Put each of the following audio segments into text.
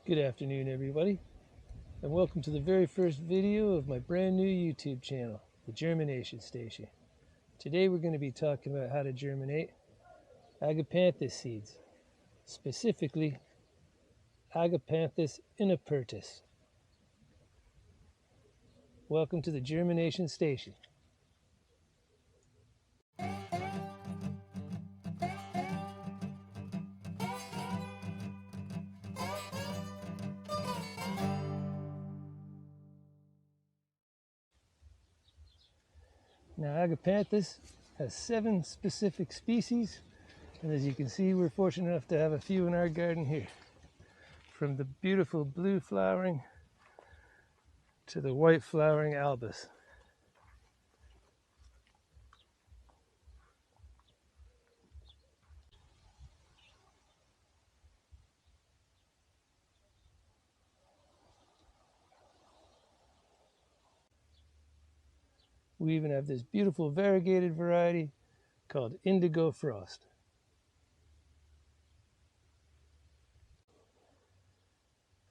Good afternoon, everybody, and welcome to the very first video of my brand new YouTube channel, the Germination Station. Today we're going to be talking about how to germinate Agapanthus seeds, specifically Agapanthus Inapertus. Welcome to the Germination Station. Now, Agapanthus has 7 specific species, and as you can see, we're fortunate enough to have a few in our garden here. From the beautiful blue flowering to the white flowering albus. We even have this beautiful variegated variety called Indigo Frost.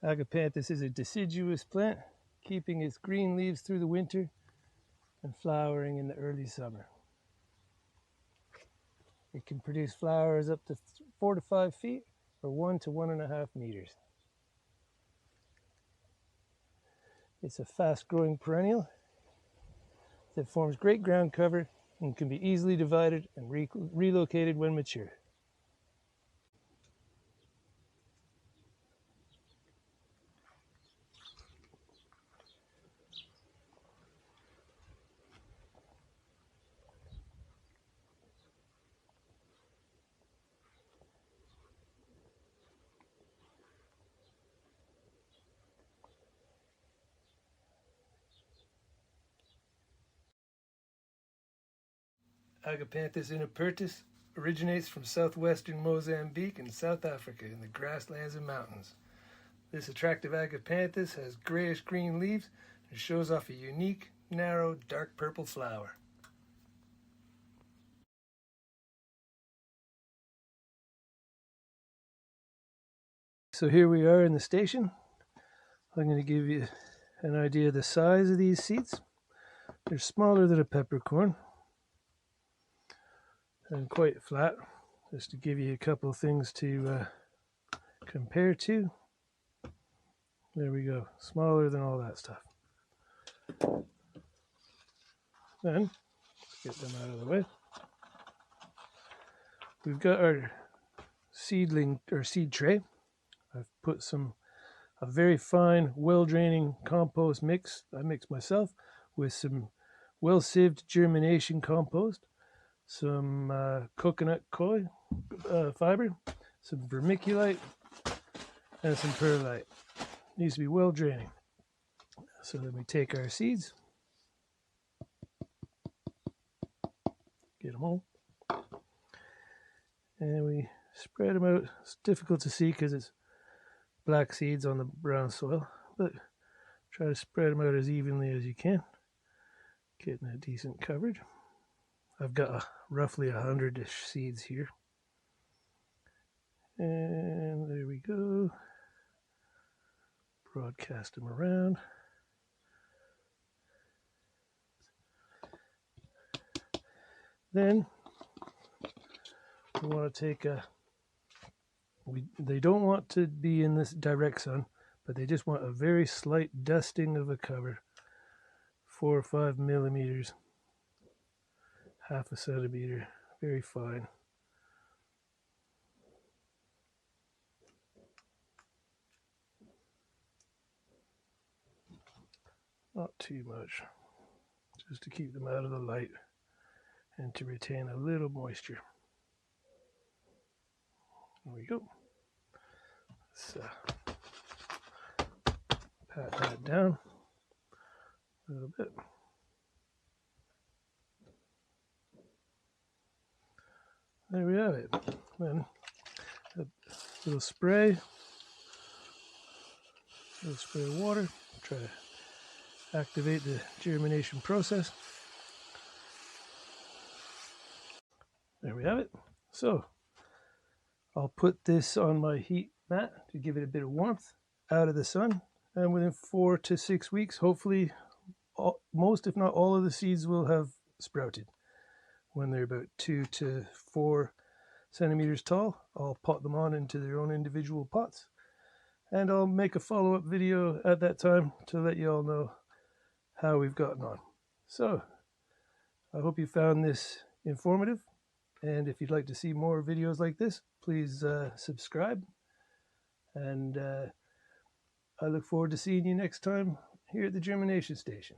Agapanthus is a deciduous plant, keeping its green leaves through the winter and flowering in the early summer. It can produce flowers up to 4 to 5 feet or 1 to 1.5 meters. It's a fast-growing perennial that forms great ground cover and can be easily divided and relocated when mature. Agapanthus Inapertus originates from southwestern Mozambique and South Africa in the grasslands and mountains. This attractive agapanthus has grayish-green leaves and shows off a unique, narrow, dark purple flower. So here we are in the station. I'm going to give you an idea of the size of these seeds. They're smaller than a peppercorn and quite flat, just to give you a couple of things to compare to. There we go, smaller than all that stuff. Then, let's get them out of the way. We've got our seedling or seed tray. I've put a very fine, well-draining compost mix. I mix myself with some well-sieved germination compost, some coconut coir fiber, some vermiculite, and some perlite. Needs to be well draining. So then we take our seeds, get them all, and we spread them out. It's difficult to see because it's black seeds on the brown soil, but try to spread them out as evenly as you can, getting a decent coverage. I've got roughly 100-ish seeds here. And there we go. Broadcast them around. Then we want to take they don't want to be in this direct sun, but they just want a very slight dusting of a cover, 4 or 5 millimeters. Half a centimeter, very fine. Not too much, just to keep them out of the light and to retain a little moisture. There we go. Let's pat that down a little bit. There we have it. Then a little spray of water, try to activate the germination process. There we have it. So I'll put this on my heat mat to give it a bit of warmth, out of the sun, and within 4 to 6 weeks, hopefully, most if not all of the seeds will have sprouted. When they're about 2 to 4 centimeters tall, I'll pot them on into their own individual pots, and I'll make a follow-up video at that time to let you all know how we've gotten on. So I hope you found this informative, and if you'd like to see more videos like this, please subscribe, and I look forward to seeing you next time here at the Germination Station.